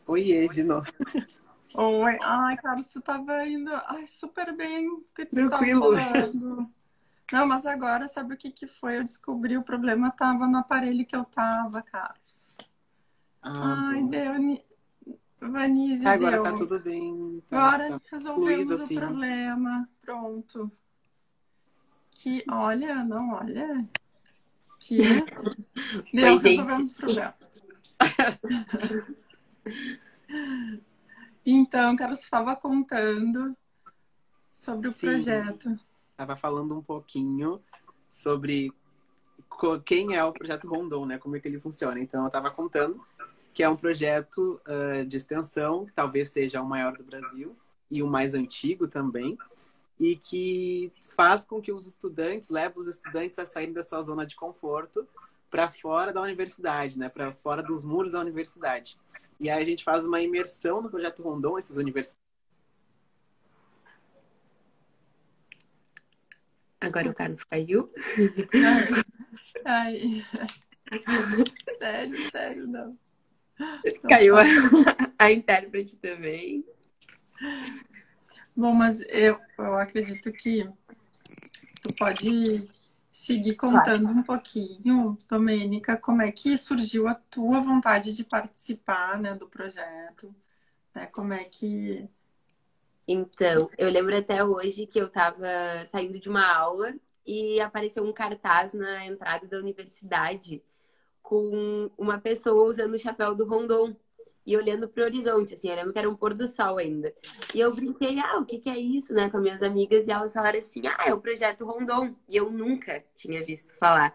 Oiê, de novo. Oi, ai, Carlos, você tava indo, ai, super bem, o que tu tava Tranquilo. falando? Não, mas agora, sabe o que que foi? Eu descobri o problema tava no aparelho que eu tava, Carlos. Ah, Ai, boa. deu, Vanise, Agora tá deu. tudo bem, Agora tá fluido resolvemos o assim. problema, pronto. Que, olha, não, olha, que deu, Oi, gente. resolvemos o problema. Então, Carlos, estava contando sobre o Sim, projeto. tava falando um pouquinho sobre quem é o projeto Rondon, né? Como é que ele funciona. Então, eu tava contando que é um projeto de extensão, que talvez seja o maior do Brasil e o mais antigo também, e que faz com que os estudantes, leve os estudantes a saírem da sua zona de conforto para fora da universidade, né? Para fora dos muros da universidade. E aí a gente faz uma imersão no projeto Rondon, esses universitários. Agora o Carlos caiu. Ai, sério, sério, não. Não Caiu a, fala. a intérprete também. Bom, mas eu acredito que tu pode seguir Claro. contando um pouquinho, Domênica, como é que surgiu a tua vontade de participar, né, do projeto, né? Como é que... Então, eu lembro até hoje que eu tava saindo de uma aula e apareceu um cartaz na entrada da universidade com uma pessoa usando o chapéu do Rondon e olhando pro horizonte, assim, eu lembro que era um pôr do sol ainda. E eu brinquei, o que que é isso, né, com as minhas amigas, e elas falaram assim, é o projeto Rondon. E eu nunca tinha visto falar.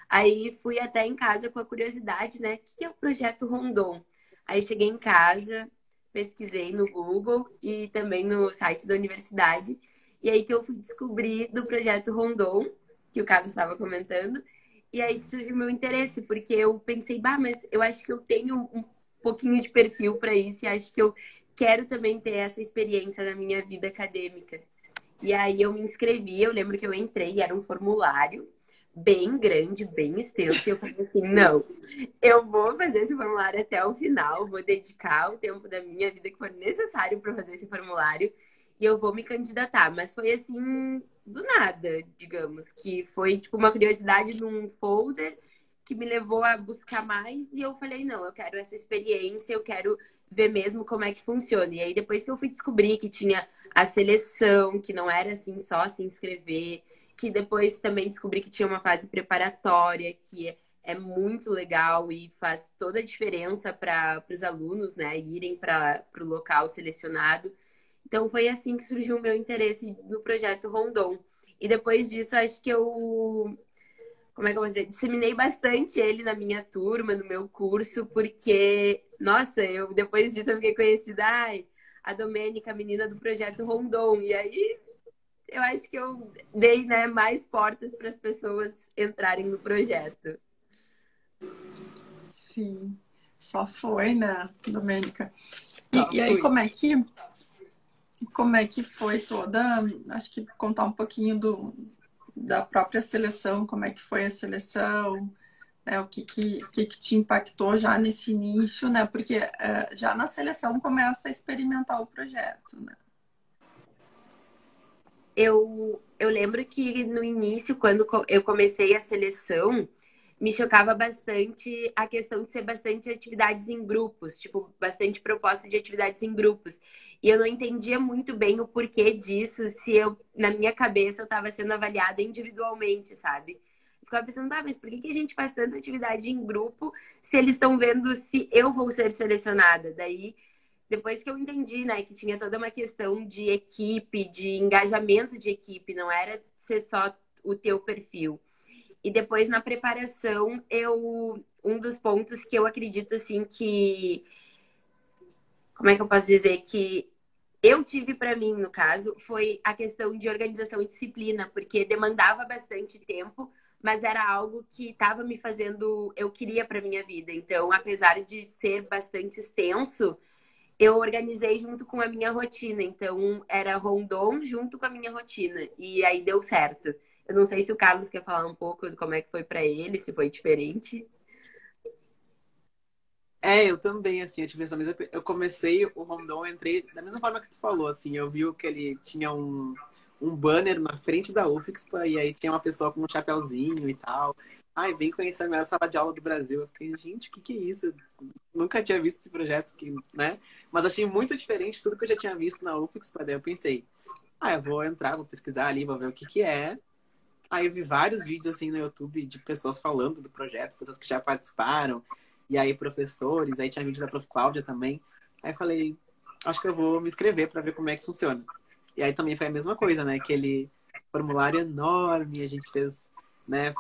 Aí fui até em casa com a curiosidade, né, o que que é o projeto Rondon? Aí cheguei em casa, pesquisei no Google e também no site da universidade, e aí que eu fui descobrir do projeto Rondon, que o Carlos estava comentando, e aí que surgiu o meu interesse, porque eu pensei, mas eu acho que eu tenho um pouquinho de perfil para isso e acho que eu quero também ter essa experiência na minha vida acadêmica. E aí eu me inscrevi, eu lembro que eu entrei, era um formulário bem grande, bem extenso, e eu falei assim, não, eu vou fazer esse formulário até o final, vou dedicar o tempo da minha vida que for necessário para fazer esse formulário e eu vou me candidatar. Mas foi assim, do nada, digamos, que foi tipo uma curiosidade num folder que me levou a buscar mais e eu falei, não, eu quero essa experiência, eu quero ver mesmo como é que funciona. E aí depois que eu fui descobrir que tinha a seleção, que não era assim só se inscrever, que depois também descobri que tinha uma fase preparatória, que é muito legal e faz toda a diferença para os alunos, né, irem para o local selecionado. Então foi assim que surgiu o meu interesse no projeto Rondon. E depois disso, acho que eu, como é que eu vou dizer, disseminei bastante ele na minha turma, no meu curso, porque, nossa, eu depois disso eu fiquei conhecida, a Domênica, a menina do projeto Rondon. E aí eu acho que eu dei, né, mais portas para as pessoas entrarem no projeto. Sim, só foi, né, Domênica? Só E aí, fui. como é que foi toda, acho que contar um pouquinho da própria seleção, como é que foi a seleção, né, o que que te impactou já nesse início, né, porque já na seleção começa a experimentar o projeto, né? Eu lembro que no início, quando eu comecei a seleção, me chocava bastante a questão de ser bastante atividades em grupos, tipo, bastante proposta de atividades em grupos. E eu não entendia muito bem o porquê disso, se eu, na minha cabeça, eu estava sendo avaliada individualmente, sabe? Eu ficava pensando, mas por que que a gente faz tanta atividade em grupo se eles estão vendo se eu vou ser selecionada? Daí depois que eu entendi, né, que tinha toda uma questão de equipe, de engajamento de equipe, não era ser só o teu perfil. E depois na preparação, um dos pontos que eu acredito assim que, como é que eu posso dizer que eu tive para mim, no caso, foi a questão de organização e disciplina, porque demandava bastante tempo, mas era algo que estava me fazendo, eu queria para minha vida. Então, apesar de ser bastante extenso, eu organizei junto com a minha rotina. Então, era Rondon junto com a minha rotina. E aí deu certo. Eu não sei se o Carlos quer falar um pouco de como é que foi para ele, se foi diferente. Eu também, assim, eu tive essa mesma... Eu comecei o Rondon, eu entrei da mesma forma que tu falou, assim, eu vi que ele tinha um banner na frente da UFSPA e aí tinha uma pessoa com um chapéuzinho e tal. Ai, vem conhecer a melhor sala de aula do Brasil. Eu fiquei, gente, o que é isso? Eu nunca tinha visto esse projeto, né? Mas achei muito diferente tudo que eu já tinha visto na UFSPA, daí eu pensei, eu vou entrar, vou pesquisar ali, vou ver o que é. Aí eu vi vários vídeos, assim, no YouTube de pessoas falando do projeto, pessoas que já participaram. E aí, professores, aí tinha vídeos da Prof. Cláudia também. Aí eu falei, acho que eu vou me inscrever para ver como é que funciona. E aí também foi a mesma coisa, né? Aquele formulário enorme, a gente fez, né?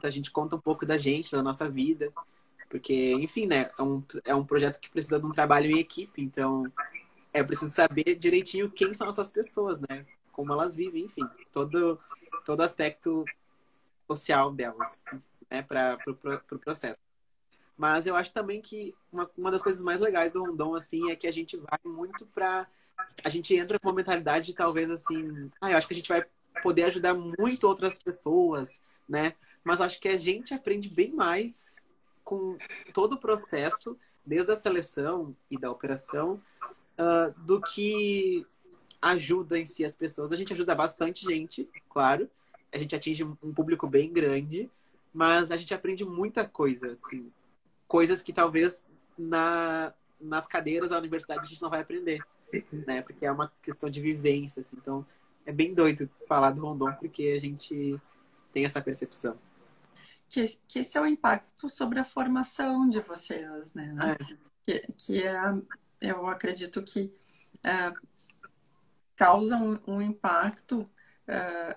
A gente conta um pouco da gente, da nossa vida. Porque, enfim, né? É um projeto que precisa de um trabalho em equipe. Então, eu preciso saber direitinho quem são essas pessoas, né? Como elas vivem, enfim. Todo aspecto social delas, né? Para o processo. Mas eu acho também que uma das coisas mais legais do Rondon, assim, é que a gente vai muito pra... A gente entra com uma mentalidade de talvez, assim... eu acho que a gente vai poder ajudar muito outras pessoas, né? Mas eu acho que a gente aprende bem mais com todo o processo, desde a seleção e da operação, do que ajuda em si as pessoas. A gente ajuda bastante gente, claro. A gente atinge um público bem grande, mas a gente aprende muita coisa, assim. Coisas que talvez nas cadeiras da universidade a gente não vai aprender, né? Porque é uma questão de vivência, assim. Então, é bem doido falar do Rondon, porque a gente tem essa percepção. Que esse é o impacto sobre a formação de vocês, né? Eu acredito que causa um impacto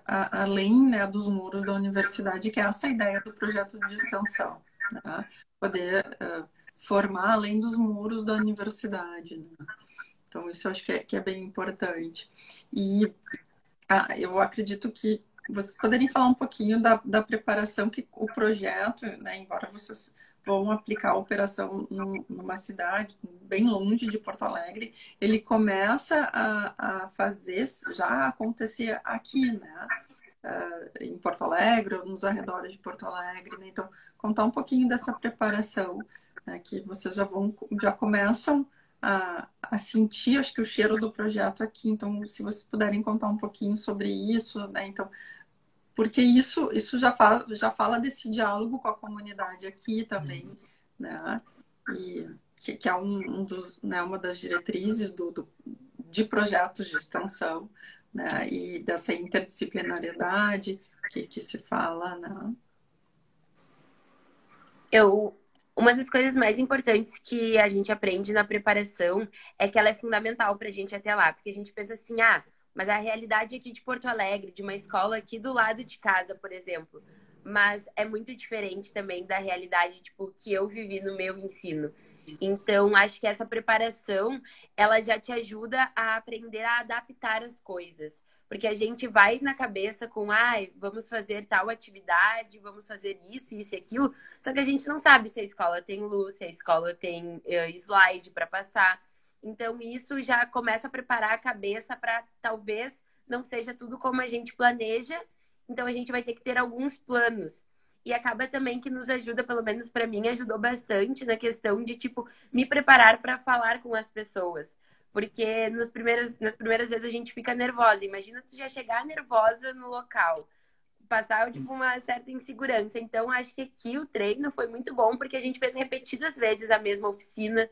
além, né, dos muros da universidade, que é essa ideia do projeto de extensão, né? Poder formar além dos muros da universidade, né? Então, isso eu acho que é bem importante. E eu acredito que vocês poderiam falar um pouquinho da preparação que o projeto, né, embora vocês vão aplicar a operação numa cidade bem longe de Porto Alegre, ele começa a fazer, já acontecer aqui, né? Em Porto Alegre, ou nos arredores de Porto Alegre, né? Então, contar um pouquinho dessa preparação, né, que vocês já começam a sentir, acho que o cheiro do projeto aqui. Então, se vocês puderem contar um pouquinho sobre isso, né? Então, porque isso já fala desse diálogo com a comunidade aqui também, né? E que é né, uma das diretrizes de projetos de extensão, né? E dessa interdisciplinariedade que se fala, né? Uma das coisas mais importantes que a gente aprende na preparação é que ela é fundamental para a gente até lá. Porque a gente pensa assim, mas a realidade aqui de Porto Alegre, de uma escola aqui do lado de casa, por exemplo. Mas é muito diferente também da realidade, tipo, que eu vivi no meu ensino. Então, acho que essa preparação, ela já te ajuda a aprender a adaptar as coisas. Porque a gente vai na cabeça com, vamos fazer tal atividade, vamos fazer isso, isso e aquilo. Só que a gente não sabe se a escola tem luz, se a escola tem slide para passar. Então, isso já começa a preparar a cabeça para talvez não seja tudo como a gente planeja. Então, a gente vai ter que ter alguns planos. E acaba também que nos ajuda, pelo menos para mim, ajudou bastante na questão de, tipo, me preparar para falar com as pessoas. Porque nas primeiras vezes a gente fica nervosa. Imagina tu já chegar nervosa no local. Passar, tipo, uma certa insegurança. Então, acho que aqui o treino foi muito bom, porque a gente fez repetidas vezes a mesma oficina,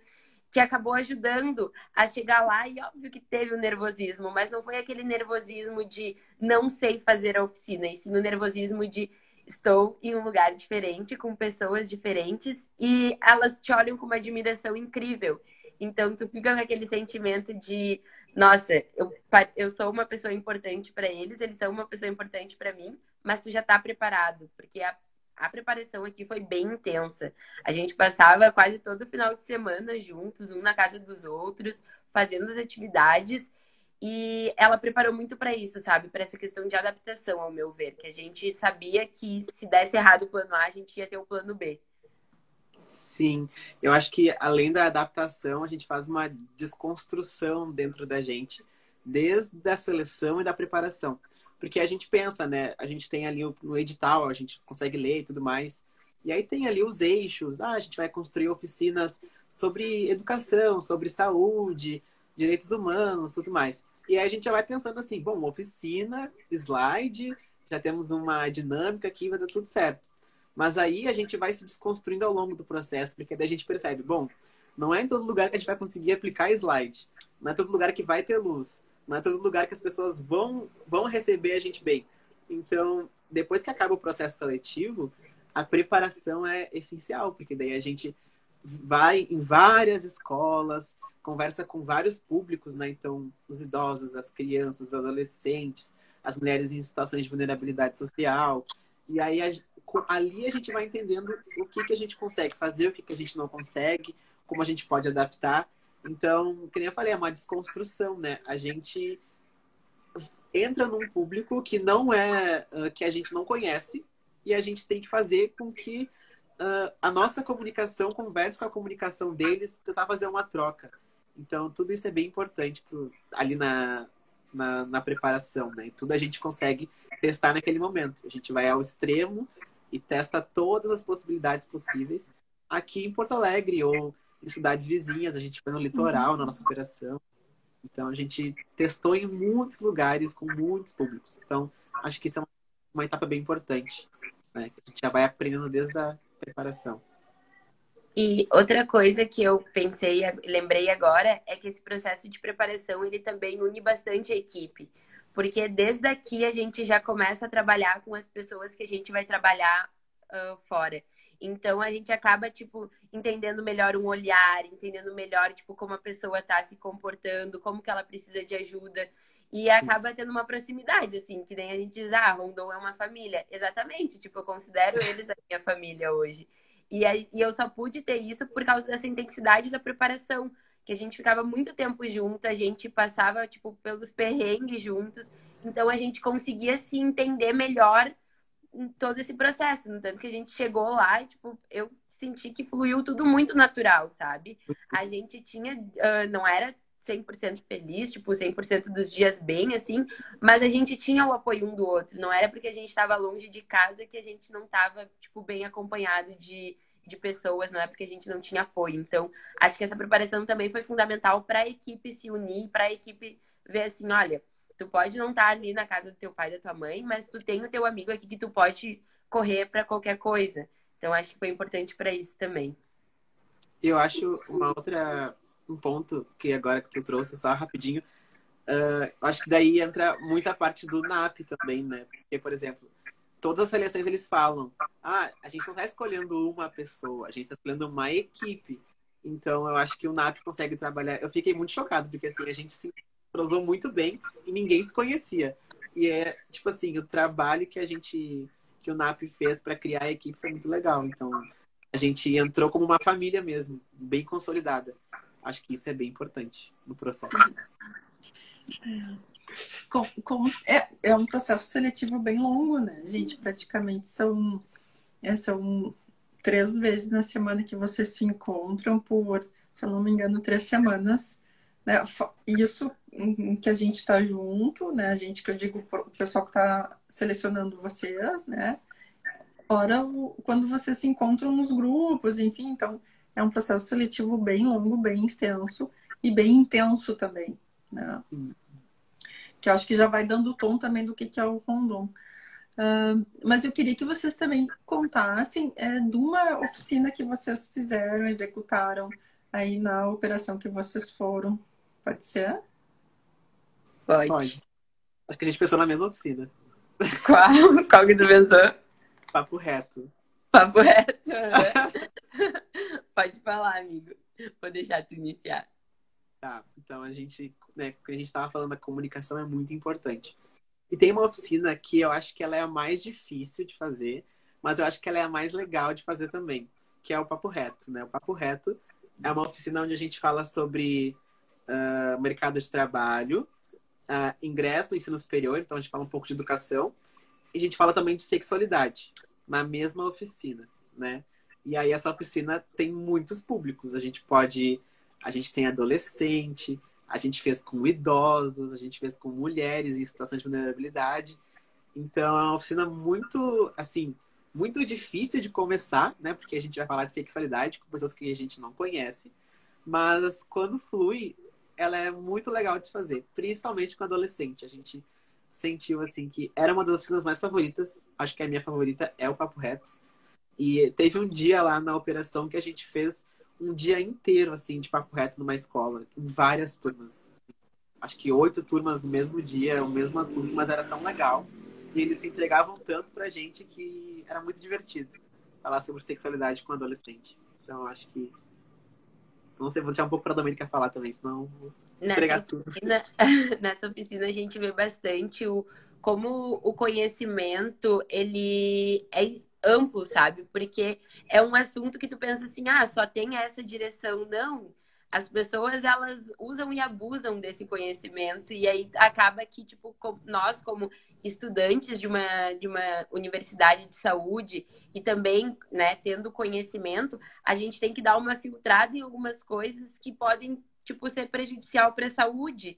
que acabou ajudando a chegar lá. E óbvio que teve o nervosismo, mas não foi aquele nervosismo de não sei fazer a oficina, e sim o nervosismo de estou em um lugar diferente, com pessoas diferentes, e elas te olham com uma admiração incrível. Então, tu fica com aquele sentimento de, nossa, eu sou uma pessoa importante para eles são uma pessoa importante para mim, mas tu já tá preparado, porque a preparação aqui foi bem intensa. A gente passava quase todo final de semana juntos, um na casa dos outros, fazendo as atividades, e ela preparou muito para isso, sabe? Para essa questão de adaptação, ao meu ver, que a gente sabia que se desse errado o plano A, a gente ia ter o plano B. Sim, eu acho que além da adaptação, a gente faz uma desconstrução dentro da gente, desde a seleção e da preparação. Porque a gente pensa, né? A gente tem ali no edital, a gente consegue ler e tudo mais. E aí tem ali os eixos. A gente vai construir oficinas sobre educação, sobre saúde, direitos humanos, tudo mais. E aí a gente já vai pensando assim, bom, oficina, slide, já temos uma dinâmica aqui, vai dar tudo certo. Mas aí a gente vai se desconstruindo ao longo do processo, porque daí a gente percebe, bom, não é em todo lugar que a gente vai conseguir aplicar slide, não é todo lugar que vai ter luz, não é todo lugar que as pessoas vão receber a gente bem. Então, depois que acaba o processo seletivo, a preparação é essencial, porque daí a gente vai em várias escolas, conversa com vários públicos, né? Então, os idosos, as crianças, os adolescentes, as mulheres em situações de vulnerabilidade social. E aí, ali a gente vai entendendo o que a gente consegue fazer, o que a gente não consegue, como a gente pode adaptar. Então, que nem eu falei, é uma desconstrução, né? A gente entra num público que não é, que a gente não conhece, e a gente tem que fazer com que a nossa comunicação converse com a comunicação deles, tentar fazer uma troca. Então, tudo isso é bem importante ali na preparação, né? E tudo a gente consegue testar naquele momento. A gente vai ao extremo e testa todas as possibilidades possíveis. Aqui em Porto Alegre ou em cidades vizinhas, a gente foi no litoral, na nossa operação. Então, a gente testou em muitos lugares, com muitos públicos. Então, acho que isso é uma etapa bem importante, né? A gente já vai aprendendo desde a preparação. E outra coisa que eu pensei, lembrei agora, é que esse processo de preparação, ele também une bastante a equipe. Porque desde aqui a gente já começa a trabalhar com as pessoas que a gente vai trabalhar fora. Então, a gente acaba, tipo, entendendo melhor um olhar, entendendo melhor, tipo, como a pessoa tá se comportando, como que ela precisa de ajuda. E acaba tendo uma proximidade, assim, que nem a gente diz, Rondon é uma família. Exatamente, tipo, eu considero eles a minha família hoje. E eu só pude ter isso por causa dessa intensidade da preparação, que a gente ficava muito tempo junto, a gente passava, tipo, pelos perrengues juntos. Então, a gente conseguia se entender melhor em todo esse processo. No tanto que a gente chegou lá e, tipo, eu senti que fluiu tudo muito natural, sabe? A gente tinha, não era 100% feliz, tipo, 100% dos dias bem, assim, mas a gente tinha o apoio um do outro. Não era porque a gente estava longe de casa que a gente não estava, tipo, bem acompanhado de pessoas, não é porque a gente não tinha apoio. Então, acho que essa preparação também foi fundamental para a equipe se unir, para a equipe ver assim, olha, tu pode não estar ali na casa do teu pai e da tua mãe, mas tu tem o teu amigo aqui que tu pode correr para qualquer coisa. Então, acho que foi importante para isso também. Eu acho um ponto que agora que tu trouxe, só rapidinho, acho que daí entra muita parte do NAP também, né? Porque, por exemplo, todas as seleções eles falam, a gente não está escolhendo uma pessoa, a gente está escolhendo uma equipe. Então, eu acho que o NAP consegue trabalhar. Eu fiquei muito chocado, porque assim, a gente se entrosou muito bem e ninguém se conhecia. E é, tipo assim, o trabalho que o NAP fez para criar a equipe foi muito legal. Então, a gente entrou como uma família mesmo, bem consolidada. Acho que isso é bem importante no processo. É um processo seletivo bem longo, né, gente? Praticamente são 3 vezes na semana que vocês se encontram por, se eu não me engano, 3 semanas, né? Isso que a gente está junto, né? A gente, que eu digo, o pessoal que está selecionando vocês, né? Fora quando vocês se encontram nos grupos, enfim. Então, é um processo seletivo bem longo, bem extenso e bem intenso também, né? Que eu acho que já vai dando o tom também do que é o Rondon. Mas eu queria que vocês também contassem de uma oficina que vocês fizeram, executaram aí na operação que vocês foram. Pode ser? Pode. Acho que a gente pensou na mesma oficina. Qual que tu pensou? Papo reto. Papo reto. Pode falar, amigo. Vou deixar tu iniciar. Tá, então a gente, né, porque a gente estava falando, a comunicação é muito importante. E tem uma oficina que eu acho que ela é a mais difícil de fazer, mas eu acho que ela é a mais legal de fazer também, que é o Papo Reto, né? O Papo Reto é uma oficina onde a gente fala sobre mercado de trabalho, ingresso no ensino superior, então a gente fala um pouco de educação, e a gente fala também de sexualidade, na mesma oficina, né? E aí essa oficina tem muitos públicos. A gente tem adolescente, a gente fez com idosos, a gente fez com mulheres em situação de vulnerabilidade. Então é uma oficina muito, assim, muito difícil de começar, né? Porque a gente vai falar de sexualidade com pessoas que a gente não conhece. Mas quando flui, ela é muito legal de fazer, principalmente com adolescente. A gente sentiu assim que era uma das oficinas mais favoritas. Acho que a minha favorita é o Papo Reto. E teve um dia lá na operação que a gente fez um dia inteiro assim de Papo Reto numa escola, em várias turmas. Acho que 8 turmas no mesmo dia, o mesmo assunto, mas era tão legal. E eles se entregavam tanto pra gente que era muito divertido falar sobre sexualidade com adolescente. Então acho que não sei, vou deixar um pouco pra Domênica falar também, senão vou Nessa entregar tudo. oficina, nessa oficina a gente vê bastante como o conhecimento ele é amplo, sabe? Porque é um assunto que tu pensa assim, ah, só tem essa direção. Não. As pessoas, elas usam e abusam desse conhecimento e aí acaba que, tipo, nós como estudantes de uma universidade de saúde e também, né, tendo conhecimento, a gente tem que dar uma filtrada em algumas coisas que podem, tipo, ser prejudicial para a saúde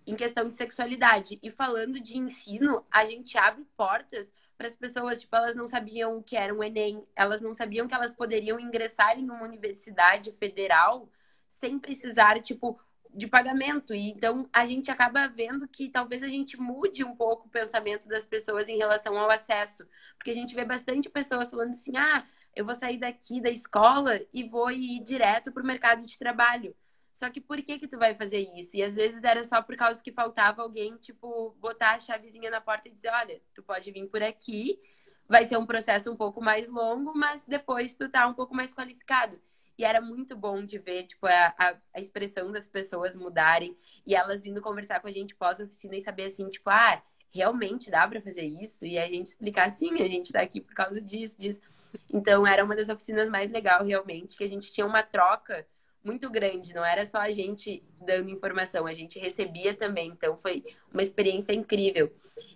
em questão de sexualidade. E falando de ensino, a gente abre portas para as pessoas, tipo, elas não sabiam o que era um Enem, elas não sabiam que elas poderiam ingressar em uma universidade federal sem precisar, tipo, de pagamento. E então a gente acaba vendo que talvez a gente mude um pouco o pensamento das pessoas em relação ao acesso. Porque a gente vê bastante pessoas falando assim, ah, eu vou sair daqui da escola e vou ir direto para o mercado de trabalho. Só que por que que tu vai fazer isso? E às vezes era só por causa que faltava alguém, tipo, botar a chavezinha na porta e dizer, olha, tu pode vir por aqui, vai ser um processo um pouco mais longo, mas depois tu tá um pouco mais qualificado. E era muito bom de ver, tipo, a expressão das pessoas mudarem e elas vindo conversar com a gente pós-oficina e saber assim, tipo, ah, realmente dá pra fazer isso? E a gente explicar, sim, a gente tá aqui por causa disso, disso. Então, era uma das oficinas mais legais, realmente, que a gente tinha uma troca muito grande, não era só a gente dando informação, a gente recebia também, então foi uma experiência incrível.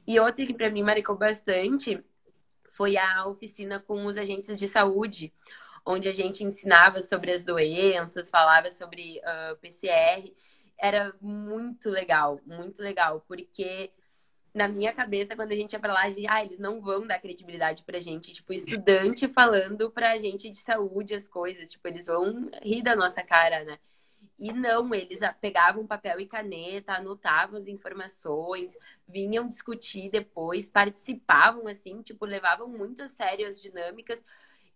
E outra que para mim marcou bastante foi a oficina com os agentes de saúde, onde a gente ensinava sobre as doenças, falava sobre PCR. Era muito legal, porque na minha cabeça, quando a gente ia pra lá, a gente, eles não vão dar credibilidade pra gente. Tipo, estudante falando pra gente de saúde as coisas. Tipo, eles vão rir da nossa cara, né? E não, eles pegavam papel e caneta, anotavam as informações, vinham discutir depois, participavam, assim, tipo, levavam muito a sério as dinâmicas.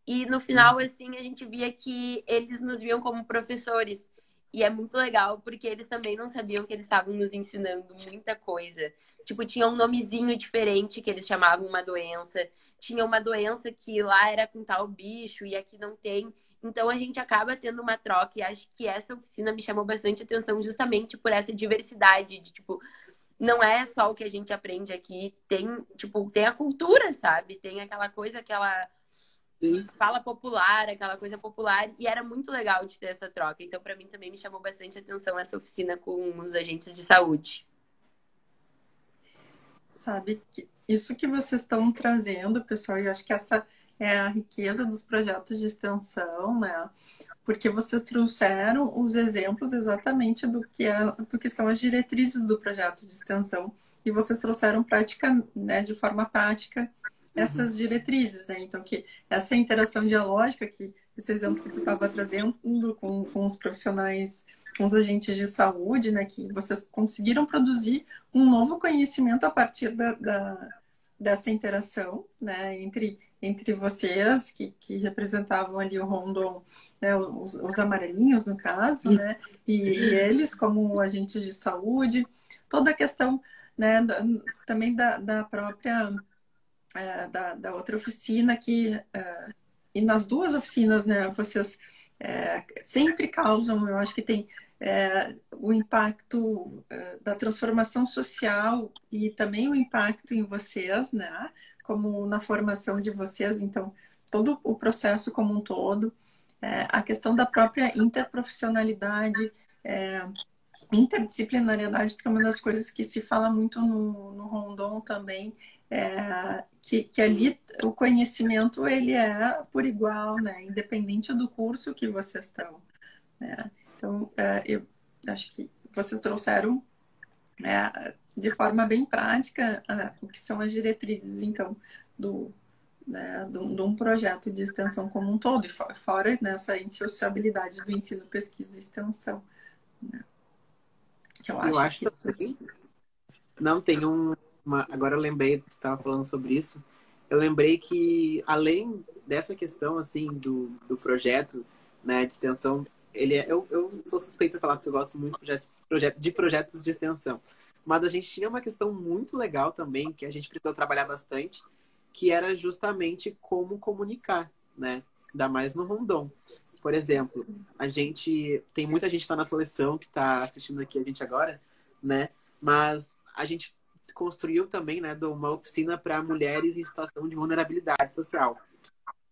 E no final, assim, a gente via que eles nos viam como professores. E é muito legal, porque eles também não sabiam que eles estavam nos ensinando muita coisa. Tipo, tinha um nomezinho diferente que eles chamavam uma doença. Tinha uma doença que lá era com tal bicho e aqui não tem. Então a gente acaba tendo uma troca e acho que essa oficina me chamou bastante atenção justamente por essa diversidade de, tipo, não é só o que a gente aprende aqui, tem, tipo, tem a cultura, sabe? Tem aquela coisa, aquela Sim. fala popular, aquela coisa popular, e era muito legal de ter essa troca. Então, para mim, também me chamou bastante atenção essa oficina com os agentes de saúde. Sabe, isso que vocês estão trazendo, pessoal, eu acho que essa é a riqueza dos projetos de extensão, né? Porque vocês trouxeram os exemplos exatamente do que são as diretrizes do projeto de extensão e vocês trouxeram prática, né, de forma prática essas diretrizes, né? Então, que essa interação dialógica que esse exemplo que tu estava trazendo com os profissionais, com os agentes de saúde, né? Que vocês conseguiram produzir um novo conhecimento a partir dessa interação, né? Entre vocês, que representavam ali o Rondon, né? Os amarelinhos, no caso, né? E eles, como agentes de saúde, toda a questão, né? Também da própria da outra oficina e nas duas oficinas, né, vocês sempre causam, eu acho que tem o impacto da transformação social e também o impacto em vocês, né, como na formação de vocês, então todo o processo como um todo, a questão da própria interprofissionalidade, interdisciplinariedade, porque é uma das coisas que se fala muito no Rondon também, que ali o conhecimento ele é por igual, né? Independente do curso que vocês estão, né? Então, eu acho que vocês trouxeram de forma bem prática o que são as diretrizes, então, né, de um projeto de extensão como um todo, e fora nessa indissociabilidade do ensino, pesquisa e extensão. Né? Que eu Eu acho acho que isso... também. Não, tem agora eu lembrei, tu estava falando sobre isso. Eu lembrei que, além dessa questão, assim, do projeto, né, de extensão, eu sou suspeito para falar porque eu gosto muito de projetos de extensão. Mas a gente tinha uma questão muito legal também, que a gente precisou trabalhar bastante, que era justamente como comunicar, né? Ainda mais no Rondon. Por exemplo, tem muita gente que está na seleção, que está assistindo aqui a gente agora, né? Mas a gente construiu também, né, uma oficina para mulheres em situação de vulnerabilidade social.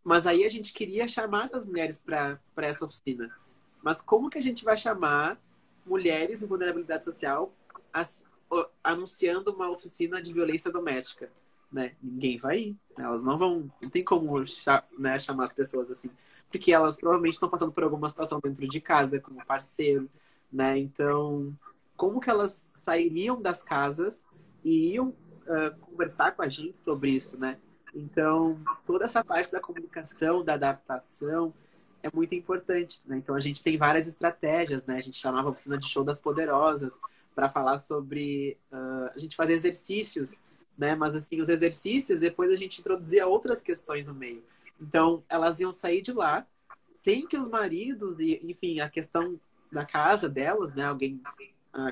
Mas aí a gente queria chamar essas mulheres para essa oficina. Mas como que a gente vai chamar mulheres em vulnerabilidade social anunciando uma oficina de violência doméstica? Né? Ninguém vai ir. Elas não vão... Não tem como, né, chamar as pessoas assim. Porque elas provavelmente estão passando por alguma situação dentro de casa, com um parceiro, né? Então, como que elas sairiam das casas e iam conversar com a gente sobre isso, né? Então, toda essa parte da comunicação, da adaptação, é muito importante, né? Então, a gente tem várias estratégias, né? A gente chamava a oficina de Show das Poderosas para falar sobre... a gente fazer exercícios, né? Mas, assim, os exercícios, depois a gente introduzia outras questões no meio. Então, elas iam sair de lá sem que os maridos e, enfim, a questão da casa delas, né? Alguém,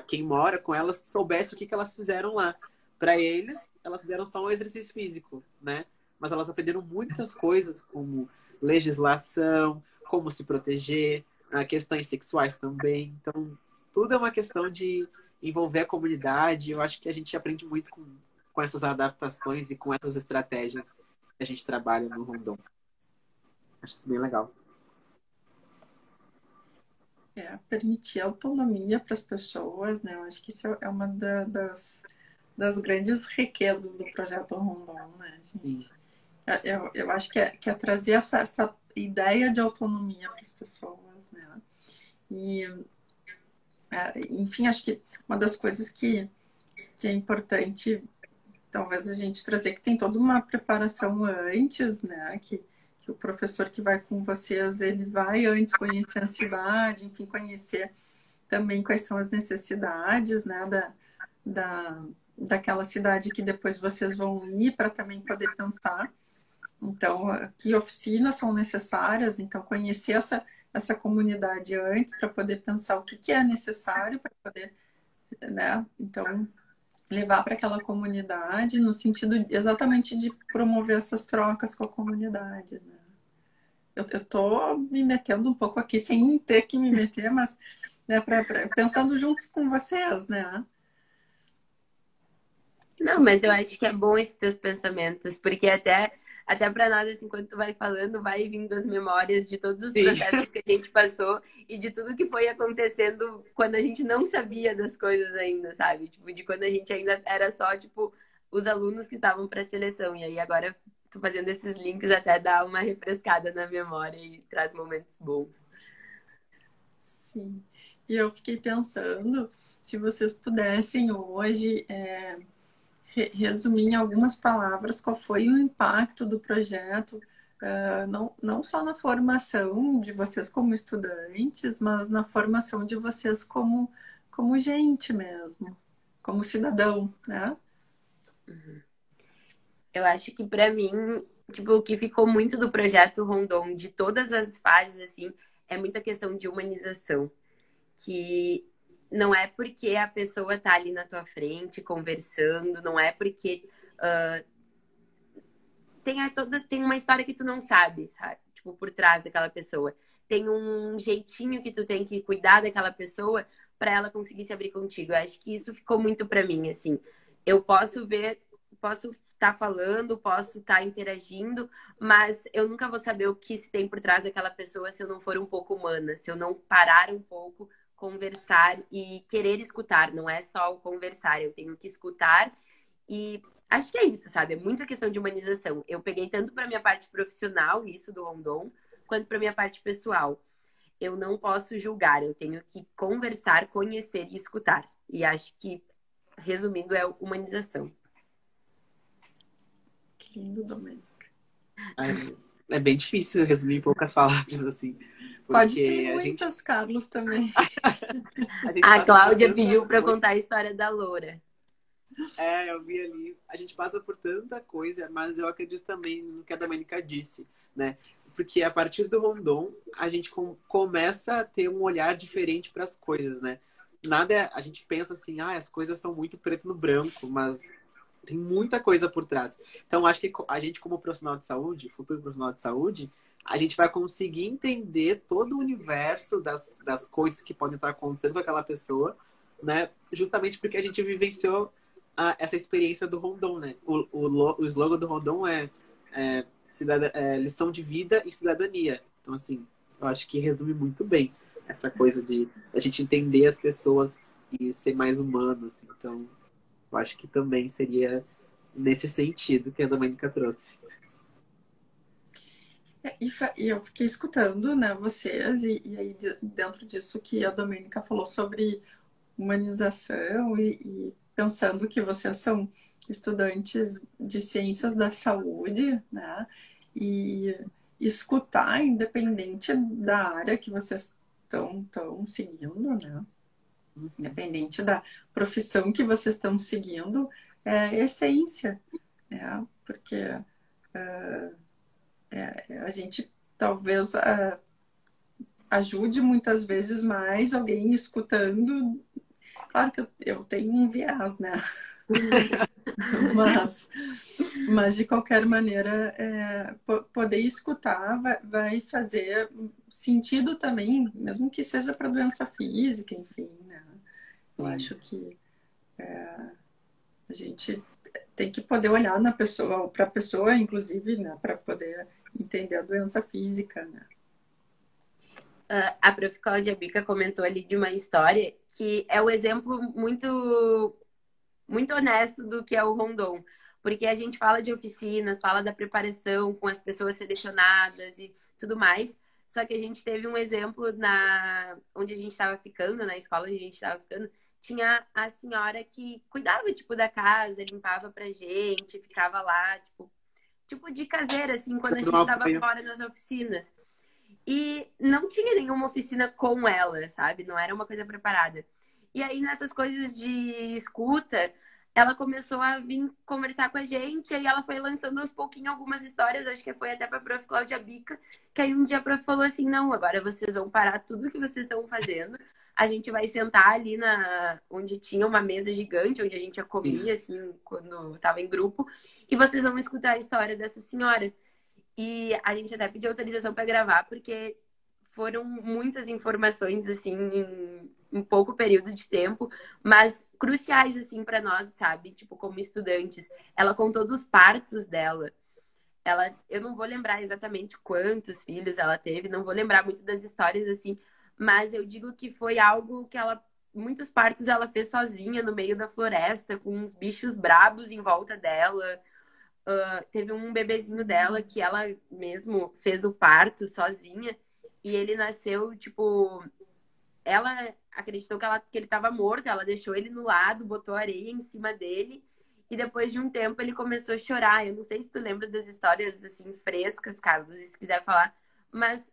quem mora com elas, soubesse o que elas fizeram lá. Para eles, elas fizeram só um exercício físico, né? Mas elas aprenderam muitas coisas, como legislação, como se proteger, questões sexuais também. Então, tudo é uma questão de envolver a comunidade. Eu acho que a gente aprende muito com essas adaptações e com essas estratégias que a gente trabalha no Rondon. Acho isso bem legal. Permitir autonomia para as pessoas, né? Eu acho que isso é uma das grandes riquezas do projeto Rondon, né, gente? Eu acho que é trazer essa ideia de autonomia para as pessoas, né? E, enfim, acho que uma das coisas que é importante, talvez a gente trazer, que tem toda uma preparação antes, né? Que o professor que vai com vocês, ele vai antes conhecer a cidade, enfim, conhecer também quais são as necessidades, né? Daquela cidade que depois vocês vão ir, para também poder pensar. Então, que oficinas são necessárias? Então, conhecer essa comunidade antes para poder pensar o que é necessário para poder, né? Então, levar para aquela comunidade no sentido exatamente de promover essas trocas com a comunidade, né? Eu tô me metendo um pouco aqui sem ter que me meter, mas né, pensando juntos com vocês, né? Não, mas eu acho que é bom esses teus pensamentos, porque até para nós, assim, quando tu vai falando, vai vindo as memórias de todos os processos que a gente passou e de tudo que foi acontecendo quando a gente não sabia das coisas ainda, sabe? Tipo, de quando a gente ainda era só, tipo, os alunos que estavam para seleção. E aí agora, tu fazendo esses links até dá uma refrescada na memória e traz momentos bons. Sim. E eu fiquei pensando, se vocês pudessem hoje... resumir em algumas palavras qual foi o impacto do projeto, não só na formação de vocês como estudantes, mas na formação de vocês como gente mesmo, como cidadão, né? Eu acho que para mim, tipo, o que ficou muito do projeto Rondon, de todas as fases, assim, é muita questão de humanização. Que não é porque a pessoa tá ali na tua frente conversando, não é porque tem uma história que tu não sabe, sabe? Tipo, por trás daquela pessoa. Tem um jeitinho que tu tem que cuidar daquela pessoa para ela conseguir se abrir contigo. Eu acho que isso ficou muito para mim, assim. Eu posso estar falando, posso estar interagindo, mas eu nunca vou saber o que se tem por trás daquela pessoa se eu não for um pouco humana, se eu não parar um pouco, conversar e querer escutar. Não é só o conversar, eu tenho que escutar e acho que é isso, sabe? É muita questão de humanização. Eu peguei tanto para minha parte profissional, isso do Rondon, quanto para minha parte pessoal. Eu não posso julgar, eu tenho que conversar, conhecer e escutar. E acho que, resumindo, é humanização. Que lindo, Domênica. É bem difícil resumir em poucas palavras, assim. Pode Porque ser muitas, Carlos, também. a gente A passa por Cláudia tanta pediu para coisa. contar a história da loura. Eu vi ali. A gente passa por tanta coisa, mas eu acredito também no que a Domenica disse, né? Porque a partir do Rondon, a gente começa a ter um olhar diferente para as coisas, né? A gente pensa assim, as coisas são muito preto no branco, mas tem muita coisa por trás. Então, acho que a gente, como profissional de saúde, futuro profissional de saúde, a gente vai conseguir entender todo o universo das coisas que podem estar acontecendo com aquela pessoa, né? Justamente porque a gente vivenciou essa experiência do Rondon, né? O slogan do Rondon é lição de vida e cidadania. Então, assim, eu acho que resume muito bem essa coisa de a gente entender as pessoas e ser mais humano, assim. Então, eu acho que também seria nesse sentido que a Domenica trouxe. E eu fiquei escutando, né, vocês, e aí dentro disso que a Domênica falou sobre humanização e pensando que vocês são estudantes de ciências da saúde, né, e escutar, independente da área que vocês estão seguindo, né, independente da profissão que vocês estão seguindo, é essência, né, porque a gente talvez ajude muitas vezes mais alguém escutando. Claro que eu tenho um viés, né? mas de qualquer maneira, poder escutar vai fazer sentido também, mesmo que seja para doença física, enfim, né? Eu acho que a gente tem que poder olhar na pessoa, para a pessoa, inclusive, né, para poder entender a doença física, né? A prof. Cláudia Bica comentou ali de uma história que é o exemplo muito, muito honesto do que é o Rondon. Porque a gente fala de oficinas, fala da preparação com as pessoas selecionadas e tudo mais. Só que a gente teve um exemplo onde a gente estava ficando, na escola onde a gente estava ficando, tinha a senhora que cuidava, tipo, da casa, limpava pra gente, ficava lá, tipo de caseira, assim, quando a gente estava fora nas oficinas. E não tinha nenhuma oficina com ela, sabe? Não era uma coisa preparada. E aí, nessas coisas de escuta, ela começou a vir conversar com a gente, e aí ela foi lançando aos pouquinhos algumas histórias, acho que foi até para a prof. Cláudia Bica, que aí um dia a prof falou assim, não, agora vocês vão parar tudo que vocês estão fazendo, a gente vai sentar ali onde tinha uma mesa gigante, onde a gente comia, assim, quando estava em grupo, e vocês vão escutar a história dessa senhora. E a gente até pediu autorização para gravar, porque foram muitas informações, assim, em um pouco período de tempo, mas cruciais, assim, para nós, sabe? Tipo, como estudantes. Ela contou dos partos dela. Eu não vou lembrar exatamente quantos filhos ela teve, não vou lembrar muito das histórias, assim, mas eu digo que foi algo que muitos partos ela fez sozinha no meio da floresta, com uns bichos brabos em volta dela. Teve um bebezinho dela que ela mesmo fez o parto sozinha e ele nasceu, tipo, ela acreditou que ele estava morto, ela deixou ele no lado, botou areia em cima dele e depois de um tempo ele começou a chorar. Eu não sei se tu lembra das histórias assim frescas, Carlos, se quiser falar, mas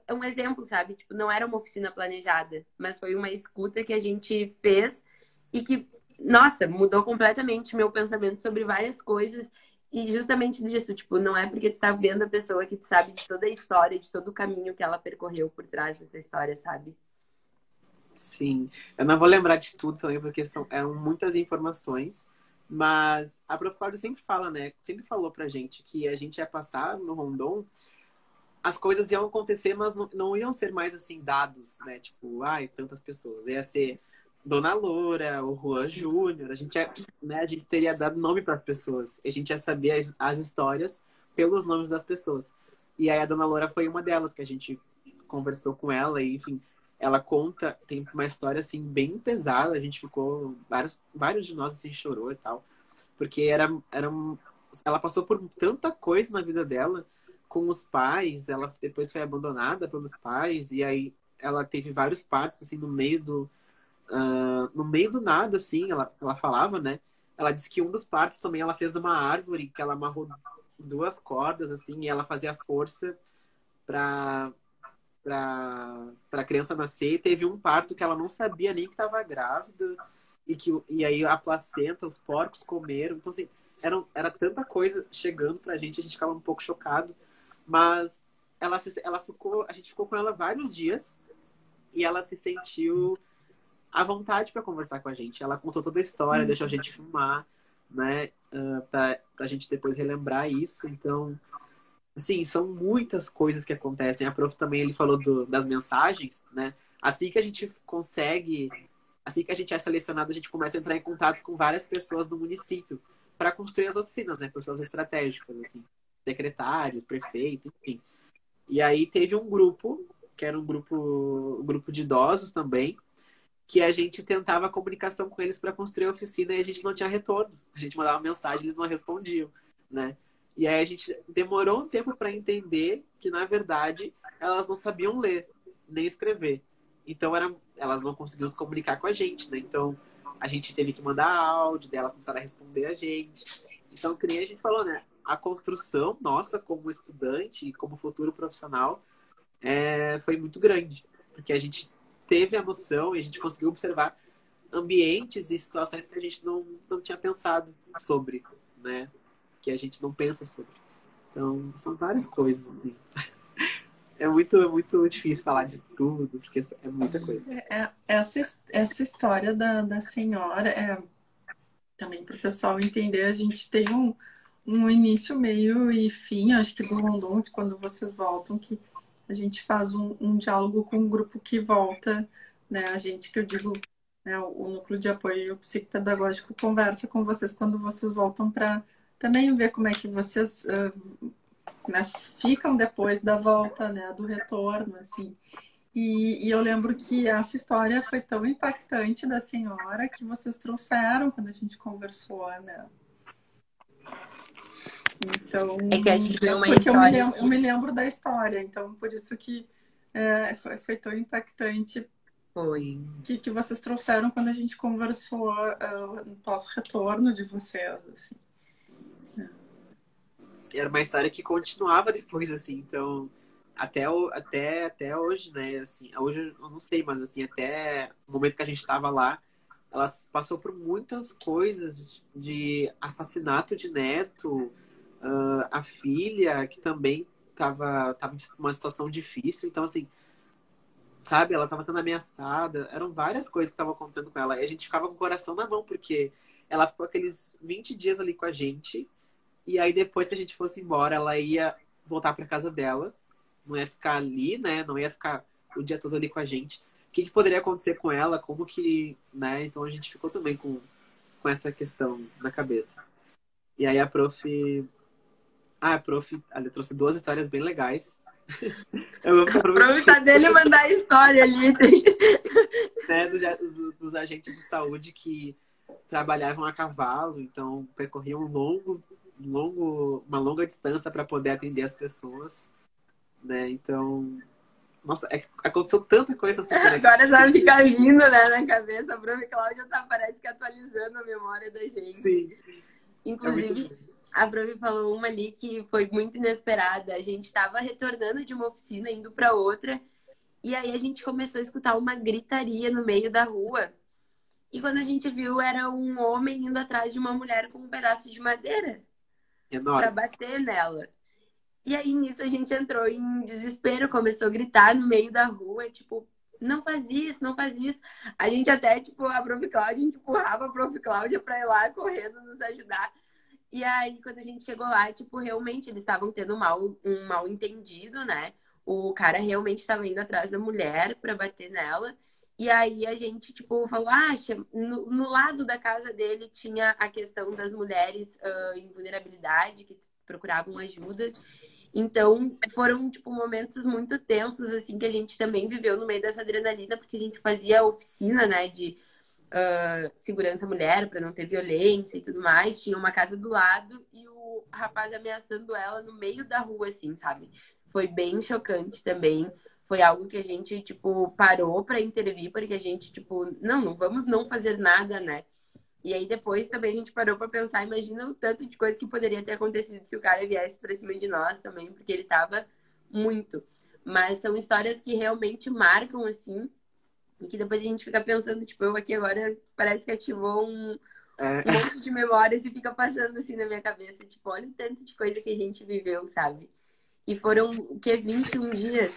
é um exemplo, sabe? Tipo, não era uma oficina planejada, mas foi uma escuta que a gente fez e que, nossa, mudou completamente meu pensamento sobre várias coisas. E justamente disso, tipo, não é porque tu tá vendo a pessoa que tu sabe de toda a história, de todo o caminho que ela percorreu por trás dessa história, sabe? Sim. Eu não vou lembrar de tudo também, porque eram muitas informações. Mas a Prof. Cláudia sempre fala, né? Sempre falou pra gente que a gente ia passar no Rondon, as coisas iam acontecer, mas não iam ser mais, assim, dados, né? Tipo, tantas pessoas. Ia ser Dona Loura, o Juan Júnior, a gente teria dado nome para as pessoas. A gente ia saber as histórias pelos nomes das pessoas. E aí a Dona Loura foi uma delas que a gente conversou com ela e, enfim, ela tem uma história, assim, bem pesada. A gente ficou, vários de nós, assim, chorou e tal. Porque ela passou por tanta coisa na vida dela com os pais. Ela depois foi abandonada pelos pais e aí ela teve vários partos, assim, no meio do nada, assim, ela falava, né? Ela disse que um dos partos também ela fez numa árvore que ela amarrou duas cordas, assim, e ela fazia força pra, pra criança nascer. E teve um parto que ela não sabia nem que estava grávida. E aí a placenta, os porcos comeram. Então, assim, era tanta coisa chegando pra gente, a gente ficava um pouco chocado. Mas a gente ficou com ela vários dias e ela se sentiu à vontade para conversar com a gente. Ela contou toda a história, deixou a gente filmar, né? Pra gente depois relembrar isso. Então, assim, são muitas coisas que acontecem. A prof também, ele falou das mensagens, né? Assim que a gente consegue, assim que a gente é selecionado, a gente começa a entrar em contato com várias pessoas do município para construir as oficinas, né? Pessoas estratégicas, assim, secretário, prefeito, enfim. E aí teve um grupo, que era um grupo de idosos também, que a gente tentava comunicação com eles para construir a oficina e a gente não tinha retorno. A gente mandava mensagem, eles não respondiam, né? E aí a gente demorou um tempo para entender que, na verdade, elas não sabiam ler nem escrever. Então, elas não conseguiam se comunicar com a gente, né? Então, a gente teve que mandar áudio, daí elas começaram a responder a gente. Então, que nem a gente falou, né? A construção nossa como estudante e como futuro profissional foi muito grande. Porque a gente teve a noção e a gente conseguiu observar ambientes e situações que a gente não tinha pensado sobre, né? Que a gente não pensa sobre. Então, são várias coisas, assim. É muito difícil falar de tudo, porque é muita coisa. Essa história da senhora, também para o pessoal entender, a gente tem um início, meio e fim, acho que do Rondon, de quando vocês voltam, que a gente faz um diálogo com um grupo que volta, né? A gente, que eu digo, né, o núcleo de apoio psicopedagógico conversa com vocês quando vocês voltam para também ver como é que vocês né, ficam depois da volta, né, do retorno, assim. E eu lembro que essa história foi tão impactante da senhora que vocês trouxeram quando a gente conversou, né? Então, É que acho que foi uma porque história. eu me lembro da história, então por isso que foi tão impactante Foi. que vocês trouxeram quando a gente conversou no pós-retorno de vocês, assim. Era uma história que continuava depois, assim, então até hoje, né, assim, hoje eu não sei, mas assim, até o momento que a gente estava lá, ela passou por muitas coisas de assassinato de neto, a filha que também tava em uma situação difícil, então assim, sabe, ela estava sendo ameaçada, eram várias coisas que estavam acontecendo com ela, e a gente ficava com o coração na mão, porque ela ficou aqueles 20 dias ali com a gente. E aí, depois que a gente fosse embora, ela ia voltar para casa dela. Não ia ficar ali, né? Não ia ficar o dia todo ali com a gente. O que poderia acontecer com ela? Como que, né? Então, a gente ficou também com essa questão na cabeça. E aí, a prof... ela trouxe duas histórias bem legais. Aproveitar dele e mandar a história ali. Né, dos agentes de saúde que trabalhavam a cavalo. Então, percorriam uma longa distância para poder atender as pessoas, né? Então, nossa, aconteceu tanta coisa assim. Agora já fica vindo, né, na cabeça. A prof. Cláudia parece que atualizando a memória da gente. Sim. Inclusive, a prof. Falou uma ali que foi muito inesperada. A gente estava retornando de uma oficina, indo para outra, e aí a gente começou a escutar uma gritaria no meio da rua. E quando a gente viu, era um homem indo atrás de uma mulher com um pedaço de madeira para bater nela. E aí, nisso, a gente entrou em desespero, começou a gritar no meio da rua, tipo, não faz isso, não faz isso. A gente até, tipo, a prof. Cláudia, a gente empurrava a prof. Cláudia pra ir lá correndo nos ajudar. E aí, quando a gente chegou lá, tipo, realmente, eles estavam tendo um mal entendido, né? O cara realmente estava indo atrás da mulher pra bater nela. E aí, a gente, tipo, falou, no lado da casa dele tinha a questão das mulheres em vulnerabilidade, que procuravam ajuda. Então, foram, tipo, momentos muito tensos, assim, que a gente também viveu no meio dessa adrenalina, porque a gente fazia oficina, né, de segurança mulher, para não ter violência e tudo mais. Tinha uma casa do lado e o rapaz ameaçando ela no meio da rua, assim, sabe? Foi bem chocante também. Foi algo que a gente, tipo, parou para intervir, porque a gente, tipo, não vamos não fazer nada, né? E aí depois também a gente parou pra pensar, imagina o tanto de coisa que poderia ter acontecido se o cara viesse pra cima de nós também, porque ele tava muito. Mas são histórias que realmente marcam, assim, e que depois a gente fica pensando, tipo, eu aqui agora parece que ativou um monte de memórias e fica passando assim na minha cabeça, tipo, olha o tanto de coisa que a gente viveu, sabe? E foram, o quê? 21 dias?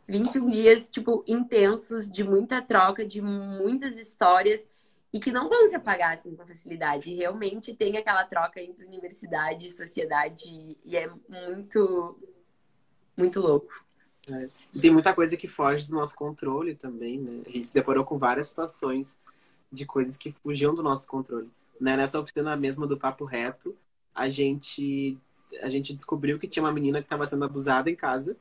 21 dias, tipo, intensos, de muita troca, de muitas histórias, e que não vão se apagar assim com facilidade. Realmente tem aquela troca entre universidade e sociedade, e é muito, muito louco. E tem muita coisa que foge do nosso controle também, né? A gente se deparou com várias situações de coisas que fugiam do nosso controle. Né? Nessa oficina mesmo do Papo Reto, a gente descobriu que tinha uma menina que estava sendo abusada em casa,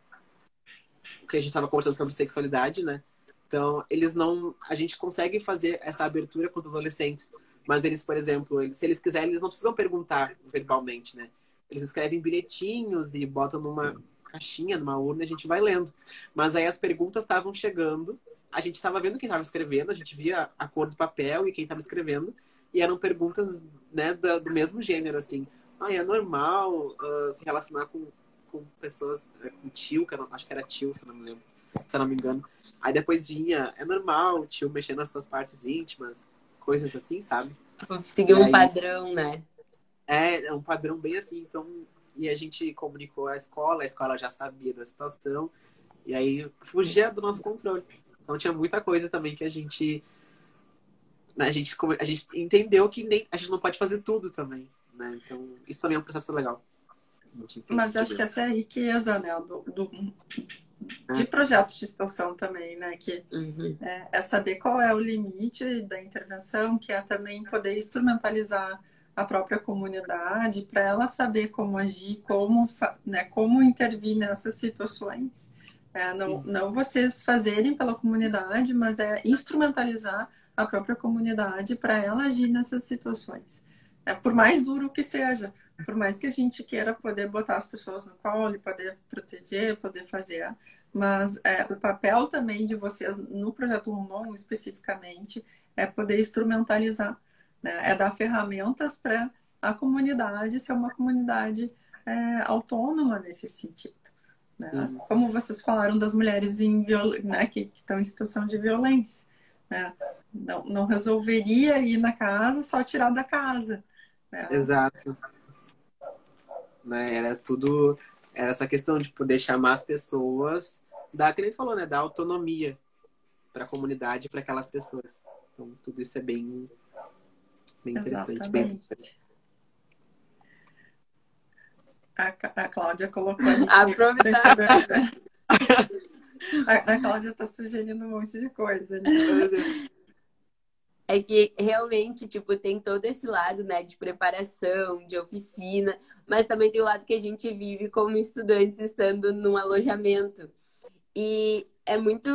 porque a gente estava conversando sobre sexualidade, né? Então, eles não... A gente consegue fazer essa abertura com os adolescentes, mas eles, por exemplo, se eles quiserem, eles não precisam perguntar verbalmente, né? Eles escrevem bilhetinhos e botam numa caixinha, numa urna, e a gente vai lendo. Mas aí as perguntas estavam chegando, a gente estava vendo quem estava escrevendo, a gente via a cor do papel e quem estava escrevendo, e eram perguntas, né, do mesmo gênero, assim. É normal se relacionar com pessoas, com tio, que eu acho que era tio, se eu não me engano. Aí depois vinha, é normal, tio mexendo nas suas partes íntimas, coisas assim, sabe? Seguir um padrão, né? É um padrão bem assim, então... E a gente comunicou à escola, a escola já sabia da situação, e aí fugia do nosso controle. Então tinha muita coisa também que a gente entendeu que a gente não pode fazer tudo também, né? Então isso também é um processo legal. Mas acho que essa é a riqueza, né, de projetos de extensão também, né? Que é saber qual é o limite da intervenção, que é também poder instrumentalizar a própria comunidade para ela saber como agir, como intervir nessas situações. Não vocês fazerem pela comunidade, mas é instrumentalizar a própria comunidade para ela agir nessas situações. Por mais duro que seja, por mais que a gente queira poder botar as pessoas no colo, poder proteger, poder fazer, mas o papel também de vocês no Projeto Rondon especificamente é poder instrumentalizar, né? É dar ferramentas para a comunidade ser uma comunidade autônoma nesse sentido. Né? Como vocês falaram das mulheres né, que estão em situação de violência. Né? Não resolveria ir na casa, só tirar da casa. Né? Exato. Né? Era essa questão de poder chamar as pessoas, que nem tu falou, né? Da autonomia para a comunidade, para aquelas pessoas. Então, tudo isso é bem interessante. Bem... A Cláudia colocou ali. Aproveitar. A Cláudia está sugerindo um monte de coisa. Né? É que realmente, tipo, tem todo esse lado, né, de preparação, de oficina, mas também tem o lado que a gente vive como estudantes estando num alojamento. E é muito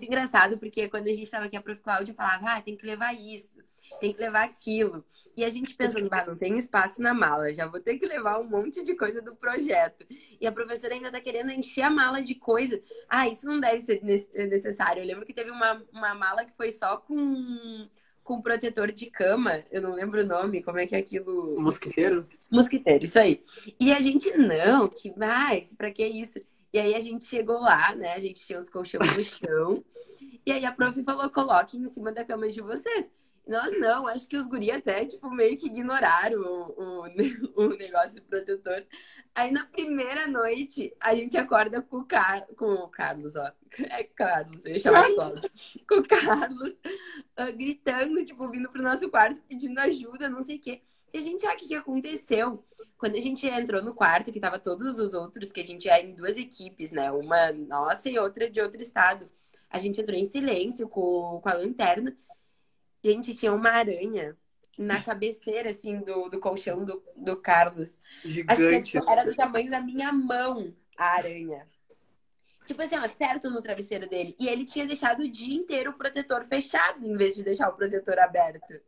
engraçado, porque quando a gente estava aqui, a Prof. Cláudia falava, tem que levar isso, tem que levar aquilo. E a gente pensando, não tem espaço na mala, já vou ter que levar um monte de coisa do projeto. E a professora ainda tá querendo encher a mala de coisa. Isso não deve ser necessário. Eu lembro que teve uma mala que foi só com protetor de cama. Eu não lembro o nome, como é que é aquilo? Mosquiteiro? Mosquiteiro, isso aí. E a gente, pra que isso? E aí a gente chegou lá, né? A gente tinha uns colchões no chão. E aí a prof falou, coloquem em cima da cama de vocês. Nós não, acho que os guri até, tipo, meio que ignoraram o negócio protetor. Aí na primeira noite, a gente acorda com o Carlos, ó. É Carlos, eu ia chamar de Cláudio. Com o Carlos, gritando, tipo, vindo pro nosso quarto, pedindo ajuda, não sei o quê. E a gente, o que aconteceu? Quando a gente entrou no quarto, que tava todos os outros, que a gente era em 2 equipes, né? Uma nossa e outra de outro estado. A gente entrou em silêncio com a lanterna. E a gente tinha uma aranha na cabeceira, assim, do colchão do Carlos. Gigante. Acho que era do tamanho da minha mão, a aranha. Tipo assim, certo no travesseiro dele. E ele tinha deixado o dia inteiro o protetor fechado, em vez de deixar o protetor aberto.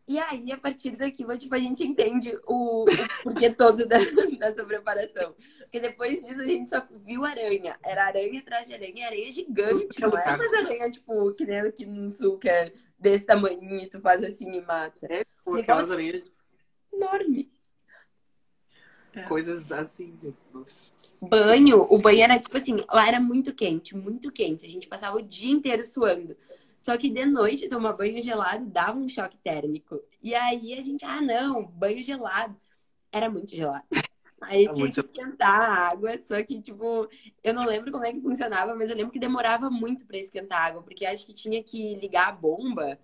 E aí, a partir daquilo, tipo, a gente entende o porquê todo dessa preparação. Porque depois disso, a gente só viu aranha. Era aranha atrás de aranha, aranha gigante. Não era mais aranha, tipo, que nem aqui no sul, que é desse tamanho e tu faz assim e mata. É, pô, aquelas orelhas Enorme. coisas assim, nossa. O banho era tipo assim, lá era muito quente, muito quente. A gente passava o dia inteiro suando. Só que de noite tomar banho gelado dava um choque térmico. E aí a gente, não, banho gelado. Era muito gelado. Aí É tinha muito. que esquentar a água, só que, tipo, eu não lembro como é que funcionava, mas eu lembro que demorava muito pra esquentar a água, porque acho que tinha que ligar a bomba.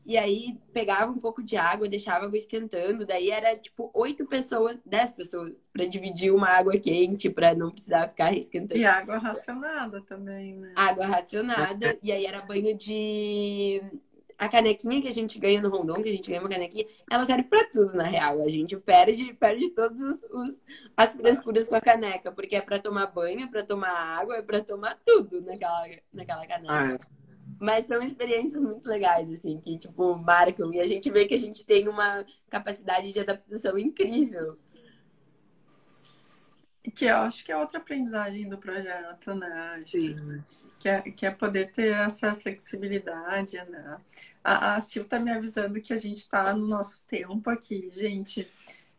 E aí pegava um pouco de água, deixava a água esquentando. Daí era tipo 8 pessoas, 10 pessoas pra dividir uma água quente pra não precisar ficar E esquentando. água racionada também, né? Água racionada. E aí era banho de. A canequinha que a gente ganha no Rondon, que a gente ganha uma canequinha, ela serve pra tudo, na real. A gente perde todas as frescuras com a caneca, porque é pra tomar banho, é pra tomar água, é pra tomar tudo naquela caneca. Ah, é. Mas são experiências muito legais, assim, que, tipo, marcam. E a gente vê que a gente tem uma capacidade de adaptação incrível. Que eu acho que é outra aprendizagem do projeto, né? Sim. Que é poder ter essa flexibilidade, né? A Sil tá me avisando que a gente está no nosso tempo aqui, gente.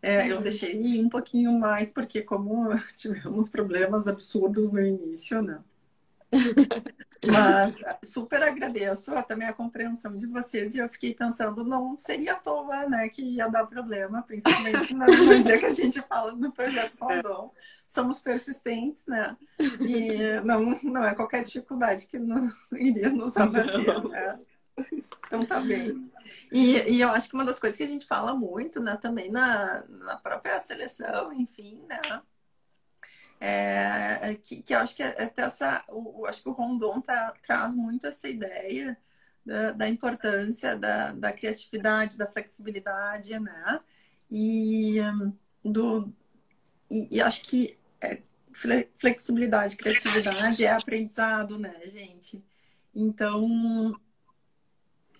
Eu deixei ir um pouquinho mais, porque como tivemos problemas absurdos no início, né? Mas super agradeço também a compreensão de vocês e eu fiquei pensando, não seria à toa, né, que ia dar problema, principalmente no dia que a gente fala no projeto Rondon. Somos persistentes, né? E não é qualquer dificuldade que não iria nos abater, né? Então tá bem. E eu acho que uma das coisas que a gente fala muito, né, também na própria seleção, enfim, né? Que eu acho que até acho que o Rondon traz muito essa ideia da importância da criatividade, da flexibilidade, né? E, do, e acho que flexibilidade, criatividade é aprendizado, né, gente? Então,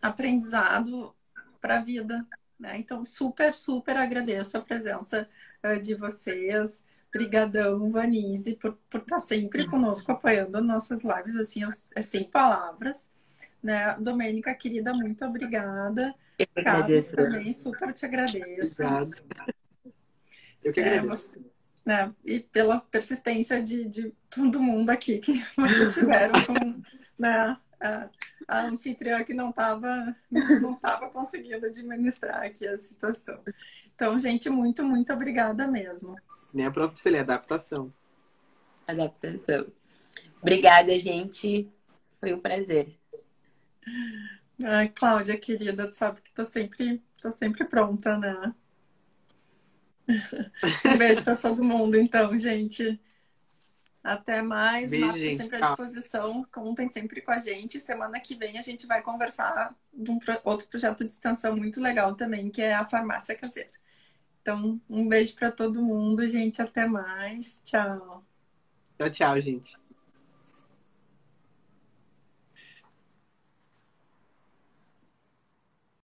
aprendizado para a vida, né? Então, super, super agradeço a presença de vocês. Obrigadão, Vanise, por estar sempre conosco, apoiando nossas lives, assim, sem palavras. Né? Domênica, querida, muito obrigada. Eu Carlos, agradeço. também super te agradeço. Obrigado. Eu que agradeço. Né? E pela persistência de todo mundo aqui que vocês tiveram com, né, a anfitriã que não estava conseguindo administrar aqui a situação. Então, gente, muito, muito obrigada mesmo. Nem a própria Célia, adaptação. Adaptação. Obrigada, gente. Foi um prazer. Ai, Cláudia, querida, tu sabe que tô sempre pronta, né? Um beijo para todo mundo, então, gente. Até mais. Beijo, Marta gente. sempre à Tchau. disposição. Contem sempre com a gente. Semana que vem a gente vai conversar de outro projeto de extensão muito legal também, que é a farmácia caseira. Então, um beijo para todo mundo, gente. Até mais. Tchau. Tchau, tchau, gente.